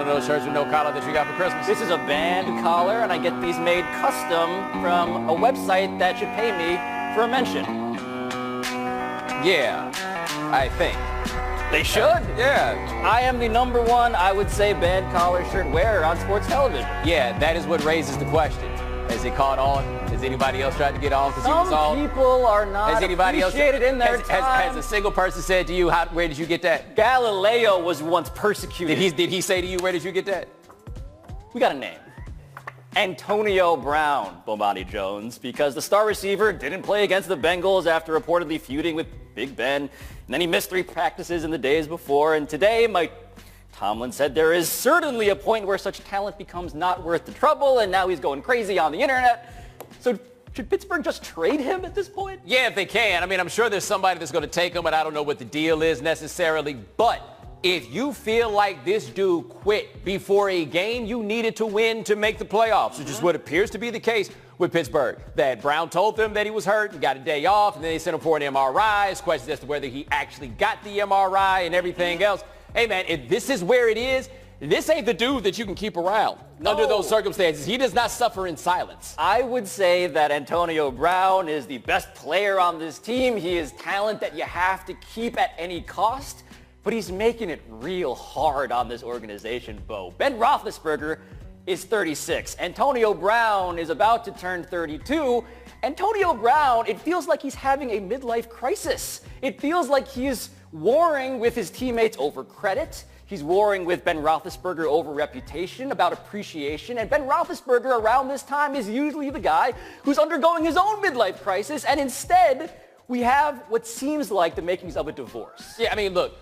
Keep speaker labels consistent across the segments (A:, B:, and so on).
A: one of those shirts with no collar that you got for Christmas?
B: This is a band collar, and I get these made custom from a website that should pay me for a mention.
A: Yeah, I think.
B: They should.
A: Yeah.
B: I am the #1, I would say, band collar shirt wearer on sports television.
A: Yeah, that is what raises the question. Has it caught on? Has anybody else tried to get on because he was on?
B: Some people are not appreciated in their time.
A: Has a single person said to you, where did you get that?
B: Galileo was once persecuted.
A: Did he say to you, where did you get that?
B: We got a name. Antonio Brown, Bomani Jones, because the star receiver didn't play against the Bengals after reportedly feuding with Big Ben. And then he missed 3 practices in the days before. And today, Mike Tomlin said there is certainly a point where such talent becomes not worth the trouble. And now he's going crazy on the internet. So should Pittsburgh just trade him at this point?
A: Yeah, if they can. I mean, I'm sure there's somebody that's going to take him, but I don't know what the deal is necessarily. But if you feel like this dude quit before a game you needed to win to make the playoffs, which is what appears to be the case with Pittsburgh, that Brown told them that he was hurt and got a day off, and then they sent him for an MRI. There's questions as to whether he actually got the MRI and everything else. Hey, man, if this is where it is, this ain't the dude that you can keep around under those circumstances. He does not suffer in silence.
B: I would say that Antonio Brown is the best player on this team. He is talent that you have to keep at any cost. But he's making it real hard on this organization, Bo. Ben Roethlisberger is 36. Antonio Brown is about to turn 32. Antonio Brown, it feels like he's having a midlife crisis. It feels like he's warring with his teammates over credit. He's warring with Ben Roethlisberger over reputation, about appreciation. And Ben Roethlisberger around this time is usually the guy who's undergoing his own midlife crisis. And instead, we have what seems like the makings of a divorce.
A: Yeah, I mean, look.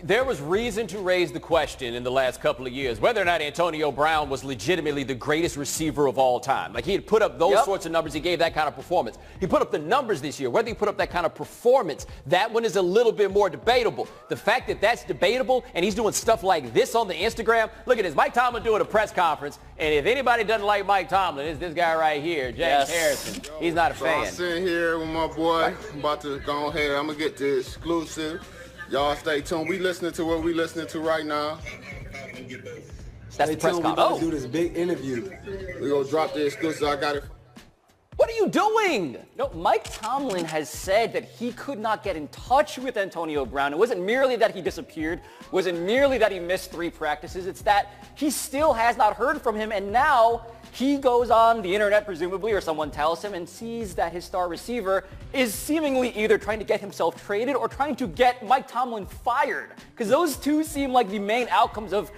A: There was reason to raise the question in the last couple of years whether or not Antonio Brown was legitimately the greatest receiver of all time. Like, he had put up those sorts of numbers. He gave that kind of performance. He put up the numbers this year. Whether he put up that kind of performance, that one is a little bit more debatable. The fact that that's debatable and he's doing stuff like this on the Instagram. Look at this. Mike Tomlin doing a press conference. And if anybody doesn't like Mike Tomlin, it's this guy right here, James Harrison. He's not a fan.
C: I'm sitting here with my boy. I'm about to go ahead. I'm going to get the exclusive. Y'all stay tuned. We listening to what we listening to right now.
B: That's the press conference.
D: We about to do this big interview.
C: We gonna drop the exclusive. I got it.
A: What are you doing?
B: No, Mike Tomlin has said that he could not get in touch with Antonio Brown. It wasn't merely that he disappeared. It wasn't merely that he missed 3 practices. It's that he still has not heard from him, and now he goes on the internet, presumably, or someone tells him, and sees that his star receiver is seemingly either trying to get himself traded or trying to get Mike Tomlin fired. Because those two seem like the main outcomes of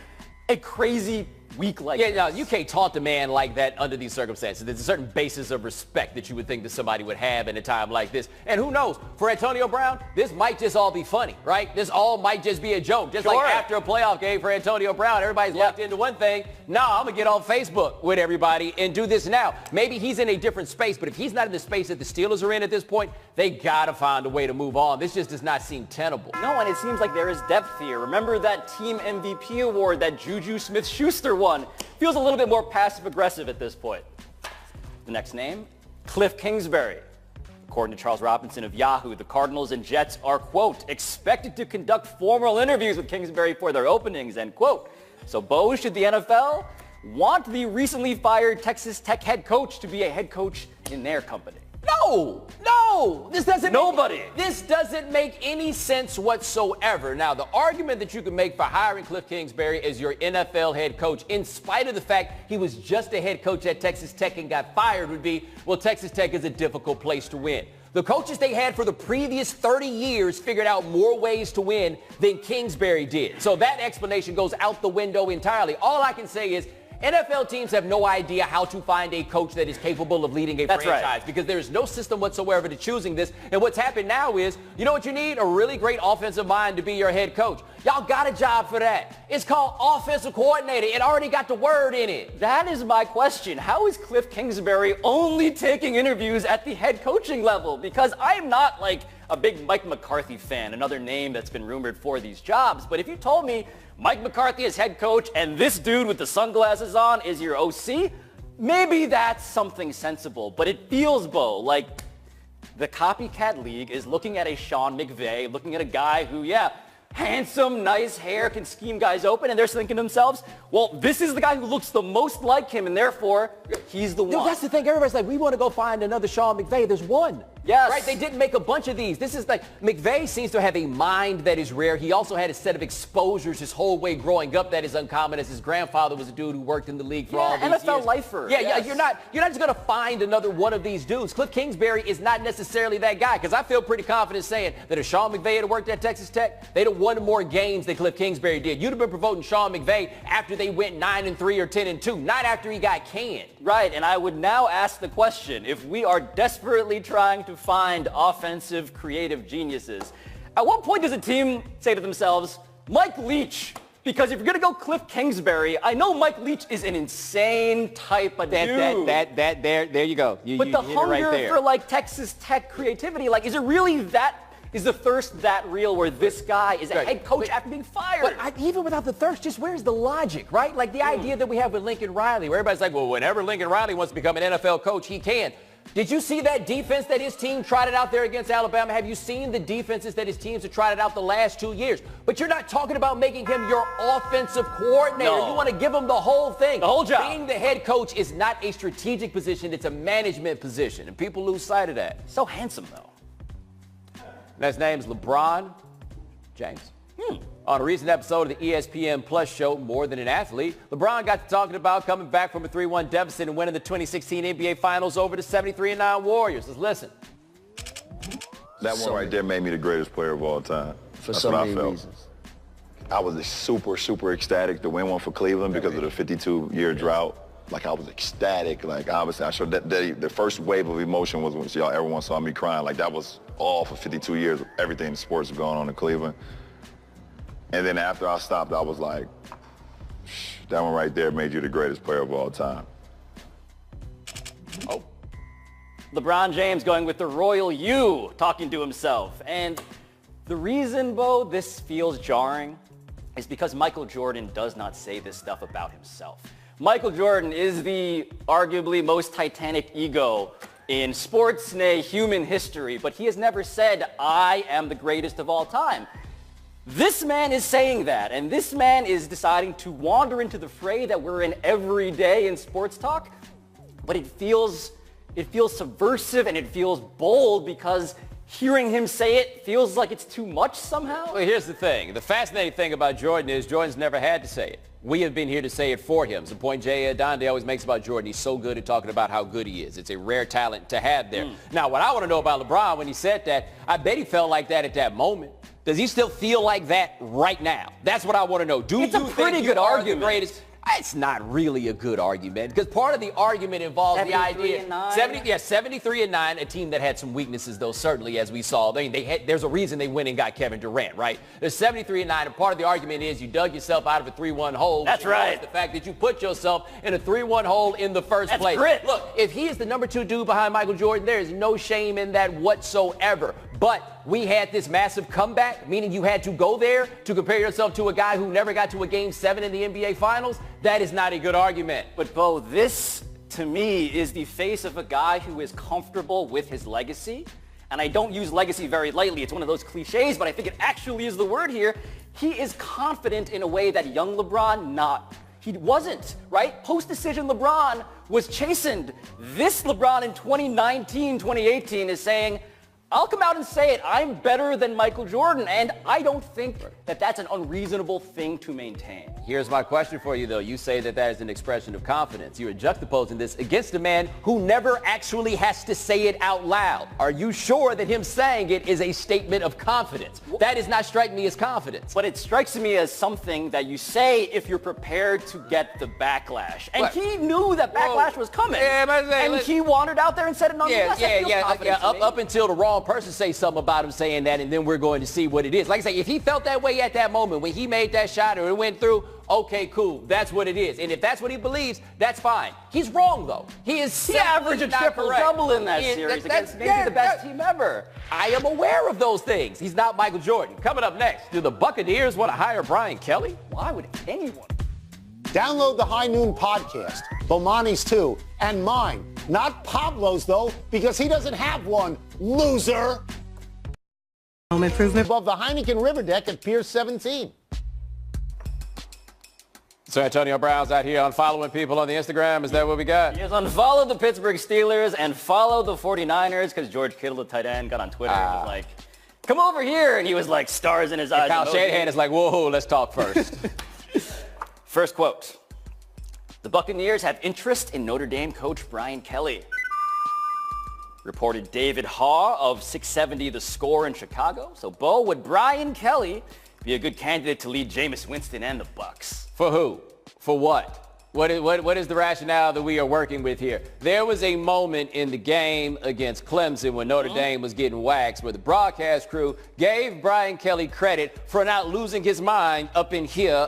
B: a crazy week like this.
A: Yeah, no, you can't taunt a man like that under these circumstances. There's a certain basis of respect that you would think that somebody would have in a time like this. And who knows, for Antonio Brown, this might just all be funny, right? This all might just be a joke. Just like after a playoff game for Antonio Brown, everybody's locked into one thing. No, I'm going to get on Facebook with everybody and do this now. Maybe he's in a different space, but if he's not in the space that the Steelers are in at this point, they got to find a way to move on. This just does not seem tenable.
B: No, and it seems like there is depth here. Remember that team MVP award that Juju Smith-Schuster won? Feels a little bit more passive-aggressive at this point. The next name, Cliff Kingsbury. According to Charles Robinson of Yahoo, the Cardinals and Jets are, quote, expected to conduct formal interviews with Kingsbury for their openings, end quote. So, Bo, should the NFL want the recently fired Texas Tech head coach to be a head coach in their company?
A: No, this doesn't make any sense whatsoever. Now, the argument that you can make for hiring Cliff Kingsbury as your NFL head coach, in spite of the fact he was just a head coach at Texas Tech and got fired, would be, well, Texas Tech is a difficult place to win. The coaches they had for the previous 30 years figured out more ways to win than Kingsbury did. So that explanation goes out the window entirely. All I can say is NFL teams have no idea how to find a coach that is capable of leading a franchise because there is no system whatsoever to choosing this. And what's happened now is, you know what you need? A really great offensive mind to be your head coach. Y'all got a job for that. It's called offensive coordinator. It already got the word in it.
B: That is my question. How is Cliff Kingsbury only taking interviews at the head coaching level? Because I'm not like a big Mike McCarthy fan, another name that's been rumored for these jobs. But if you told me Mike McCarthy is head coach and this dude with the sunglasses on is your OC, maybe that's something sensible. But it feels, Bo, like the copycat league is looking at a Sean McVay, looking at a guy who, handsome, nice hair, can scheme guys open, and they're thinking to themselves, well, this is the guy who looks the most like him, and therefore, he's the one.
A: Dude, that's the thing. Everybody's like, we want to go find another Sean McVay. There's one.
B: Yes.
A: Right? They didn't make a bunch of these. This is like, McVay seems to have a mind that is rare. He also had a set of exposures his whole way growing up that is uncommon, as his grandfather was a dude who worked in the league for all these years.
B: NFL lifer.
A: Yeah,
B: yes.
A: You're not just going to find another one of these dudes. Cliff Kingsbury is not necessarily that guy, because I feel pretty confident saying that if Sean McVay had worked at Texas Tech, they'd have won more games than Cliff Kingsbury did. You'd have been promoting Sean McVay after they went 9-3 or 10-2, not after he got canned.
B: Right, and I would now ask the question, if we are desperately trying to find offensive creative geniuses, at what point does a team say to themselves, Mike Leach? Because if you're going to go Cliff Kingsbury, I know Mike Leach is an insane type of dude.
A: There you go.
B: But the hunger for like Texas Tech creativity, like, is it really that? Is the thirst that real where this guy is a head coach after being fired?
A: But even without the thirst, just where's the logic, right? Like the idea that we have with Lincoln Riley, where everybody's like, well, whenever Lincoln Riley wants to become an NFL coach, he can. Did you see that defense that his team tried it out there against Alabama? Have you seen the defenses that his teams have tried it out the last 2 years? But you're not talking about making him your offensive coordinator.
B: No.
A: You want to give him the whole thing.
B: The whole job.
A: Being the head coach is not a strategic position. It's a management position. And people lose sight of that.
B: So handsome, though.
A: And his name is LeBron James. On a recent episode of the ESPN Plus show, More Than an Athlete, LeBron got to talking about coming back from a 3-1 deficit and winning the 2016 NBA Finals over the 73-9 Warriors. Let's listen.
E: That one right there made me the greatest player of all time.
F: For
E: That's
F: so
E: what
F: many
E: I felt.
F: reasons.
E: I was super ecstatic to win one for Cleveland because of the 52-year drought. Like, I was ecstatic. Like, obviously, I showed that the first wave of emotion was when everyone saw me crying. Like, that was all for 52 years. Everything in sports was going on in Cleveland. And then after I stopped, I was like, that one right there made you the greatest player of all time.
B: Oh. LeBron James going with the royal you, talking to himself. And the reason, Bo, this feels jarring is because Michael Jordan does not say this stuff about himself. Michael Jordan is the arguably most titanic ego in sports, nay, human history, but he has never said, I am the greatest of all time. This man is saying that, and this man is deciding to wander into the fray that we're in every day in sports talk, but it feels subversive and it feels bold because hearing him say it feels like it's too much somehow.
A: Well, here's the thing. The fascinating thing about Jordan is Jordan's never had to say it. We have been here to say it for him. It's the point Jay Donde always makes about Jordan. He's so good at talking about how good he is. It's a rare talent to have there. Now, what I want to know about LeBron when he said that, I bet he felt like that at that moment. Does he still feel like that right now? That's what I want to know.
B: It's a pretty good argument.
A: It's not really a good argument because part of the argument involves the idea 73-9, a team that had some weaknesses though, certainly, as we saw. There's a reason they went and got Kevin Durant, right? There's 73-9, and part of the argument is you dug yourself out of a 3-1 hole.
B: That's right.
A: The fact that you put yourself in a 3-1 hole in the first place.
B: Grit.
A: Look, if he is the number 2 dude behind Michael Jordan, there is no shame in that whatsoever. But we had this massive comeback, meaning you had to go there to compare yourself to a guy who never got to a Game 7 in the NBA Finals. That is not a good argument.
B: But, Bo, this, to me, is the face of a guy who is comfortable with his legacy. And I don't use legacy very lightly. It's one of those cliches, but I think it actually is the word here. He is confident in a way that young LeBron not. He wasn't, right? Post-decision LeBron was chastened. This LeBron in 2019, 2018 is saying, I'll come out and say it. I'm better than Michael Jordan, and I don't think that that's an unreasonable thing to maintain.
A: Here's my question for you, though. You say that that is an expression of confidence. You're juxtaposing this against a man who never actually has to say it out loud. Are you sure that him saying it is a statement of confidence? That does not strike me as confidence.
B: But it strikes me as something that you say if you're prepared to get the backlash. And he knew that backlash was coming. And he wandered out there and said it nonetheless.
A: Up until the wrong person say something about him saying that, and then we're going to see what it is. Like I say, if he felt that way at that moment when he made that shot or it went through, okay, cool. That's what it is. And if that's what he believes, that's fine. He's wrong, though. He averaged a triple-double
B: in that series against maybe the best team ever.
A: I am aware of those things. He's not Michael Jordan. Coming up next, do the Buccaneers want to hire Brian Kelly?
B: Why would anyone?
G: Download the High Noon podcast, Bomani's too, and mine. Not Pablo's, though, because he doesn't have one, loser.
F: Home improvement.
G: Above the Heineken River deck at Pier 17.
A: So Antonio Brown's out here unfollowing people on the Instagram. Is that what we got?
B: Yes, unfollow the Pittsburgh Steelers and follow the 49ers because George Kittle, the tight end, got on Twitter and was like, come over here. And he was like stars in his eyes.
A: Kyle Shanahan is like, whoa, let's talk first.
B: First quote. The Buccaneers have interest in Notre Dame coach Brian Kelly. Reported David Haw of 670 The Score in Chicago. So, Bo, would Brian Kelly be a good candidate to lead Jameis Winston and the Bucs?
A: For who? For what? What is the rationale that we are working with here? There was a moment in the game against Clemson when Notre Dame was getting waxed where the broadcast crew gave Brian Kelly credit for not losing his mind up in here,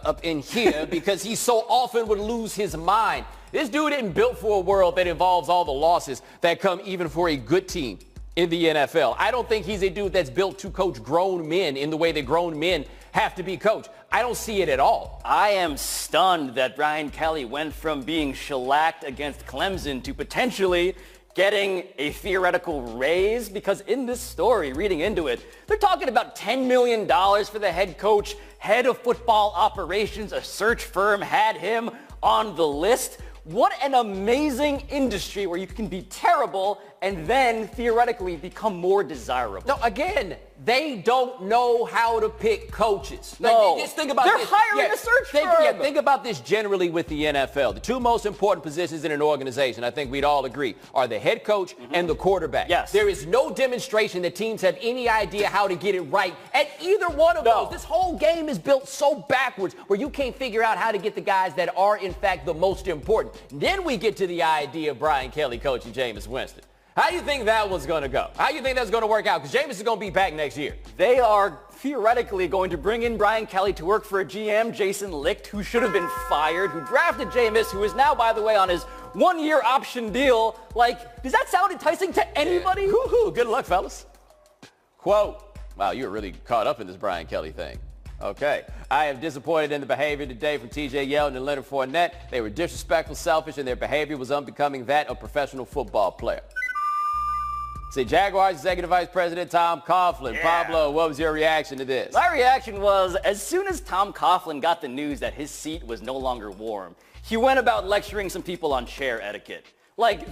A: because he so often would lose his mind. This dude isn't built for a world that involves all the losses that come even for a good team in the NFL. I don't think he's a dude that's built to coach grown men in the way that grown men have to be coached. I don't see it at all.
B: I am stunned that Brian Kelly went from being shellacked against Clemson to potentially getting a theoretical raise, because in this story, reading into it, they're talking about $10 million for the head coach, head of football operations. A search firm had him on the list. What an amazing industry where you can be terrible and then theoretically become more desirable.
A: No, again, they don't know how to pick coaches.
B: No,
A: just think about
B: they're
A: this.
B: hiring a search firm.
A: Yeah, think about this generally with the NFL. The two most important positions in an organization, I think we'd all agree, are the head coach and the quarterback.
B: Yes.
A: There is no demonstration that teams have any idea how to get it right at either one of those. This whole game is built so backwards where you can't figure out how to get the guys that are, in fact, the most important. Then we get to the idea of Brian Kelly coaching Jameis Winston. How do you think that one's going to go? How do you think that's going to work out? Because Jameis is going to be back next year.
B: They are theoretically going to bring in Brian Kelly to work for a GM, Jason Licht, who should have been fired, who drafted Jameis, who is now, by the way, on his one-year option deal. Like, does that sound enticing to anybody?
A: Yeah. Woo-hoo. Good luck, fellas. Quote. Wow, you're really caught up in this Brian Kelly thing. Okay. I am disappointed in the behavior today from TJ Yeldon and Leonard Fournette. They were disrespectful, selfish, and their behavior was unbecoming that of a professional football player. Say Jaguars Executive Vice President Tom Coughlin.
B: Yeah.
A: Pablo, what was your reaction to this?
B: My reaction was, as soon as Tom Coughlin got the news that his seat was no longer warm, he went about lecturing some people on chair etiquette. Like,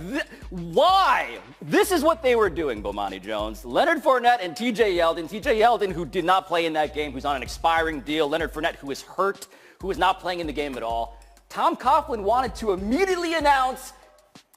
B: why? This is what they were doing, Bomani Jones. Leonard Fournette and TJ Yeldon. TJ Yeldon, who did not play in that game, who's on an expiring deal. Leonard Fournette, who is hurt, who is not playing in the game at all. Tom Coughlin wanted to immediately announce,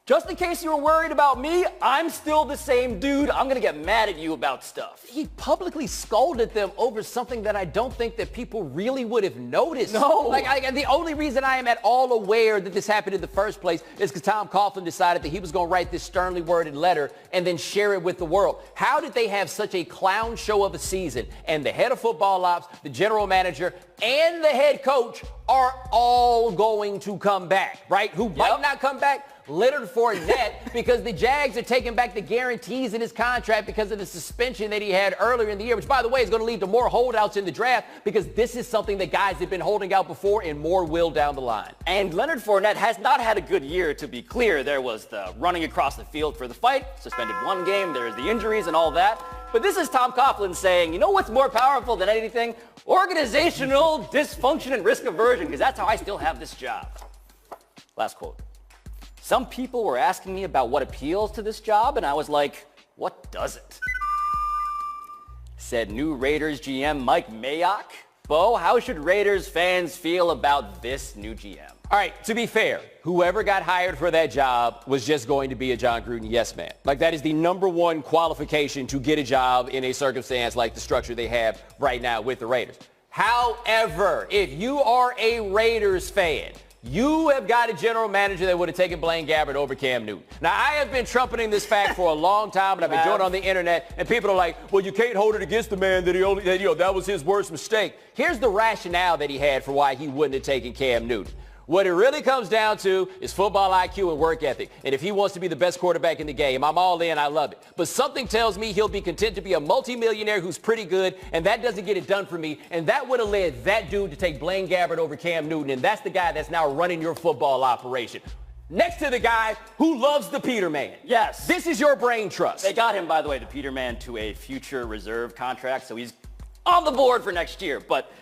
B: just in case you were worried about me, I'm still the same dude. I'm going to get mad at you about stuff.
A: He publicly scolded them over something that I don't think that people really would have noticed.
B: No.
A: The only reason I am at all aware that this happened in the first place is because Tom Coughlin decided that he was going to write this sternly worded letter and then share it with the world. How did they have such a clown show of a season and the head of football ops, the general manager, and the head coach are all going to come back, right? Who might not come back? Leonard Fournette, because the Jags are taking back the guarantees in his contract because of the suspension that he had earlier in the year, which, by the way, is going to lead to more holdouts in the draft because this is something that guys have been holding out before and more will down the line.
B: And Leonard Fournette has not had a good year, to be clear. There was the running across the field for the fight, suspended one game, there's the injuries and all that. But this is Tom Coughlin saying, you know what's more powerful than anything? Organizational dysfunction and risk aversion, because that's how I still have this job. Last quote. Some people were asking me about what appeals to this job, and I was like, what doesn't? Said new Raiders GM Mike Mayock. Bo, how should Raiders fans feel about this new GM?
A: All right, to be fair, whoever got hired for that job was just going to be a John Gruden yes man. Like, that is the number one qualification to get a job in a circumstance like the structure they have right now with the Raiders. However, if you are a Raiders fan, you have got a general manager that would have taken Blaine Gabbert over Cam Newton. Now, I have been trumpeting this fact for a long time, and I've been doing it on the internet, and people are like, well, you can't hold it against the man that was his worst mistake. Here's the rationale that he had for why he wouldn't have taken Cam Newton. What it really comes down to is football IQ and work ethic. And if he wants to be the best quarterback in the game, I'm all in. I love it. But something tells me he'll be content to be a multimillionaire who's pretty good, and that doesn't get it done for me. And that would have led that dude to take Blaine Gabbert over Cam Newton, and that's the guy that's now running your football operation. next to the guy who loves the Peterman.
B: Yes.
A: This is your brain trust.
B: They got him, by the way, the Peterman, to a future reserve contract, so he's on the board for next year. But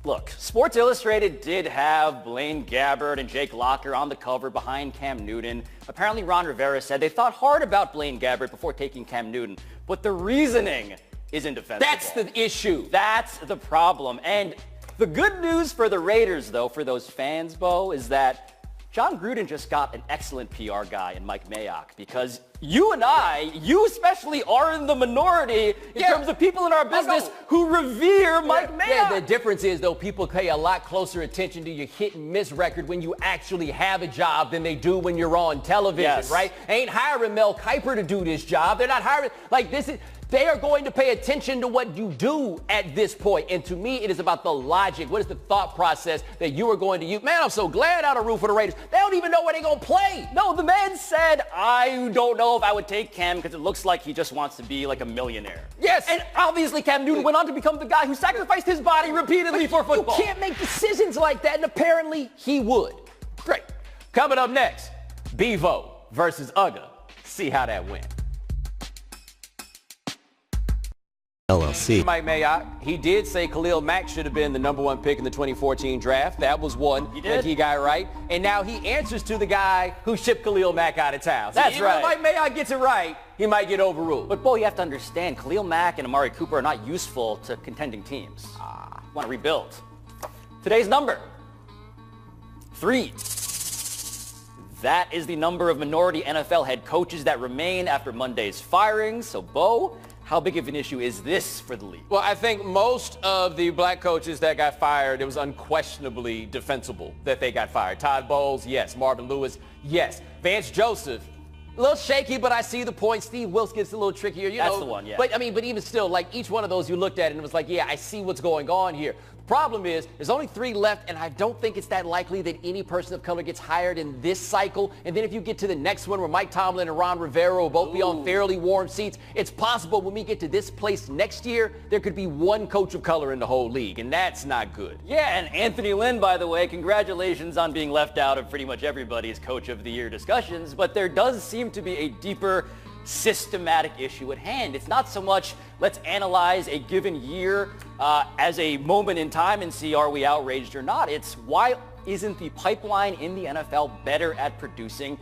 B: look, Sports Illustrated did have Blaine Gabbert and Jake Locker on the cover behind Cam Newton. Apparently, Ron Rivera said they thought hard about Blaine Gabbert before taking Cam Newton, but the reasoning is indefensible.
A: That's the issue.
B: That's the problem. And the good news for the Raiders, though, for those fans, Bo, is that John Gruden just got an excellent PR guy in Mike Mayock, because you and I, you especially, are in the minority in terms of people in our business who revere Mike Mayock.
A: Yeah, the difference is, though, people pay a lot closer attention to your hit and miss record when you actually have a job than they do when you're on television, right? Ain't hiring Mel Kiper to do this job. They're not hiring, like, this is... They are going to pay attention to what you do at this point. And to me, it is about the logic. What is the thought process that you are going to use? Man, I'm so glad I don't root for the Raiders. They don't even know where they're going to play.
B: No, the man said, I don't know if I would take Cam because it looks like he just wants to be like a millionaire.
A: Yes.
B: And obviously Cam Newton went on to become the guy who sacrificed his body repeatedly for football.
A: You can't make decisions like that, and apparently he would. Great. Coming up next, Bevo versus Uga. See how that went.
F: LLC.
A: Mike Mayock, he did say Khalil Mack should have been the #1 pick in the 2014 draft. That was one that he got right. And now he answers to the guy who shipped Khalil Mack out of town. So
B: That's right.
A: If Mike Mayock gets it right, he might get overruled.
B: But, Bo, you have to understand, Khalil Mack and Amari Cooper are not useful to contending teams. Want to rebuild. Today's number, 3. That is the number of minority NFL head coaches that remain after Monday's firings. So, Bo, how big of an issue is this for the league?
A: Well, I think most of the black coaches that got fired, it was unquestionably defensible that they got fired. Todd Bowles, yes. Marvin Lewis, yes. Vance Joseph, a little shaky, but I see the point. Steve Wilkes gets a little trickier.
B: That's the one, yeah.
A: But even still, like each one of those you looked at and it was like, yeah, I see what's going on here. Problem is, there's only 3 left, and I don't think it's that likely that any person of color gets hired in this cycle. And then if you get to the next one where Mike Tomlin and Ron Rivera will both be on fairly warm seats, it's possible when we get to this place next year, there could be 1 coach of color in the whole league, and that's not good.
B: Yeah, and Anthony Lynn, by the way, congratulations on being left out of pretty much everybody's Coach of the Year discussions, but there does seem to be a deeper systematic issue at hand. It's not so much let's analyze a given year as a moment in time and see are we outraged or not. It's why isn't the pipeline in the NFL better at producing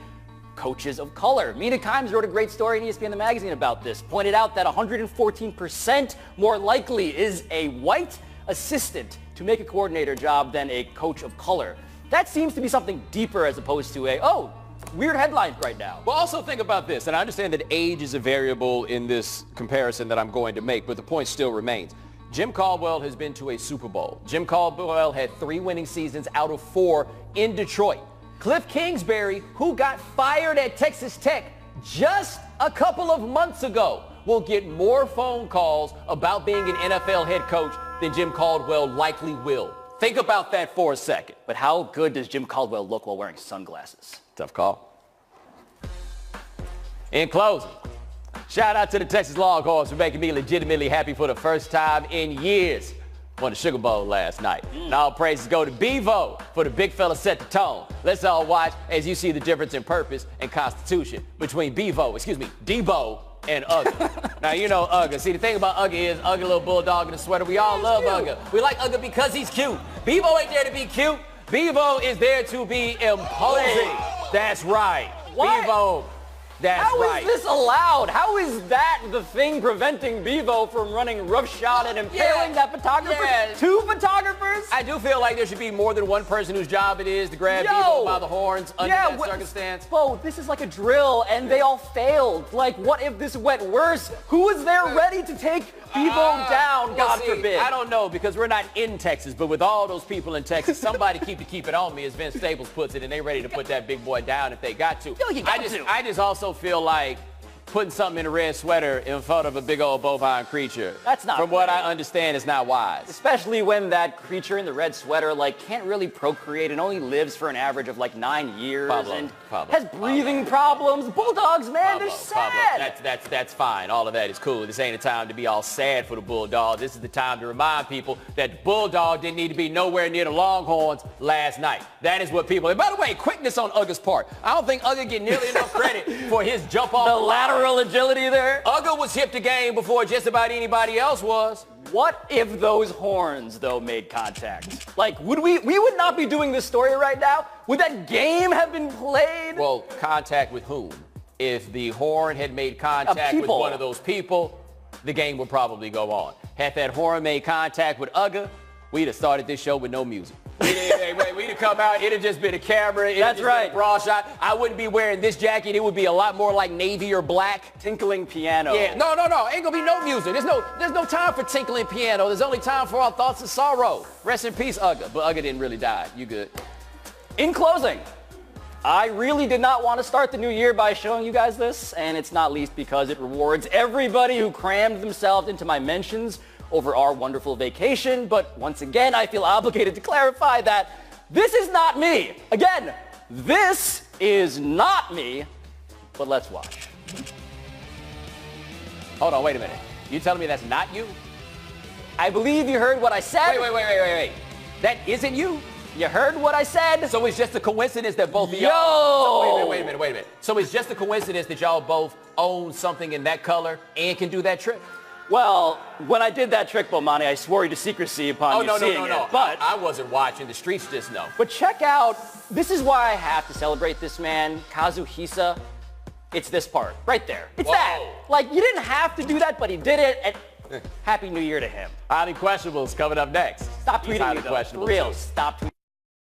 B: coaches of color? Mina Kimes wrote a great story in ESPN the magazine about this, pointed out that 114% more likely is a white assistant to make a coordinator job than a coach of color. That seems to be something deeper as opposed to weird headlines right now.
A: Well, also think about this, and I understand that age is a variable in this comparison that I'm going to make, but the point still remains. Jim Caldwell has been to a Super Bowl. Jim Caldwell had 3 winning seasons out of 4 in Detroit. Cliff Kingsbury, who got fired at Texas Tech just a couple of months ago, will get more phone calls about being an NFL head coach than Jim Caldwell likely will. Think about that for a second.
B: But how good does Jim Caldwell look while wearing sunglasses?
A: Tough call. In closing, shout out to the Texas Longhorns for making me legitimately happy for the first time in years. Won the Sugar Bowl last night. And all praises go to Bevo for the big fella set the tone. Let's all watch as you see the difference in purpose and constitution between Debo and Uga. Now, you know Uga. See, the thing about Uga is Uga, little bulldog in a sweater. We all love Uga. We like Uga because he's cute. Bevo ain't there to be cute. Bevo is there to be imposing. That's right.
B: What?
A: Bevo. That's right.
B: How is this allowed? How is that the thing preventing Bevo from running roughshod and impaling that photographer?
A: Yeah.
B: 2 photographers?
A: I do feel like there should be more than one person whose job it is to grab Bevo by the horns under that circumstance.
B: Bo, this is like a drill, and they all failed. Like, what if this went worse? Who is there ready to take Bevo down, God forbid?
A: I don't know, because we're not in Texas, but with all those people in Texas, somebody keep it on me, as Vince Staples puts it, and they ready to put that big boy down if they got to.
B: I
A: just also feel like putting something in a red sweater in front of a big old bovine creature.
B: That's not
A: From what
B: great.
A: I understand, it's not wise.
B: Especially when that creature in the red sweater, like, can't really procreate and only lives for an average of, like, 9 years.
A: Pablo,
B: Has breathing problems. Bulldogs, man, they're sad.
A: That's fine. All of that is cool. This ain't a time to be all sad for the Bulldogs. This is the time to remind people that the Bulldog didn't need to be nowhere near the Longhorns last night. That is what people... And by the way, quickness on Uga's part. I don't think Uga get nearly enough credit for his jump off
B: The lateral agility there.
A: Uga was hip to game before just about anybody else was.
B: What if those horns, though, made contact? Like, would we would not be doing this story right now? Would that game have been played?
A: Well, contact with whom? If the horn had made contact with one of those people, the game would probably go on. Had that horn made contact with Uga, we'd have started this show with no music. We'd have come out, it'd have just been a camera.
B: That's right.
A: Been a broad shot. I wouldn't be wearing this jacket. It would be a lot more like navy or black.
B: Tinkling piano.
A: Yeah, no. Ain't gonna be no music. There's no time for tinkling piano. There's only time for our thoughts of sorrow. Rest in peace, Uga. But Uga didn't really die. You good.
B: In closing, I really did not want to start the new year by showing you guys this, and it's not least because it rewards everybody who crammed themselves into my mentions over our wonderful vacation. But once again, I feel obligated to clarify that this is not me. Again, this is not me, but let's watch.
A: Hold on, wait a minute. You telling me that's not you?
B: I believe you heard what I said.
A: Wait. That isn't you?
B: You heard what I said?
A: So it's just a coincidence that both of y'all...
B: Yo!
A: So wait a minute. So it's just a coincidence that y'all both own something in that color and can do that trick?
B: Well, when I did that trick, Bomani, I swore you to secrecy upon you seeing it. But
A: I wasn't watching. The streets just know.
B: But check out, this is why I have to celebrate this man, Kazuhisa. It's this part, right there. It's that. Like, you didn't have to do that, but he did it, and Happy New Year to him.
A: Highly questionable is coming up next.
B: Stop tweeting me, though. For real, stop tweeting.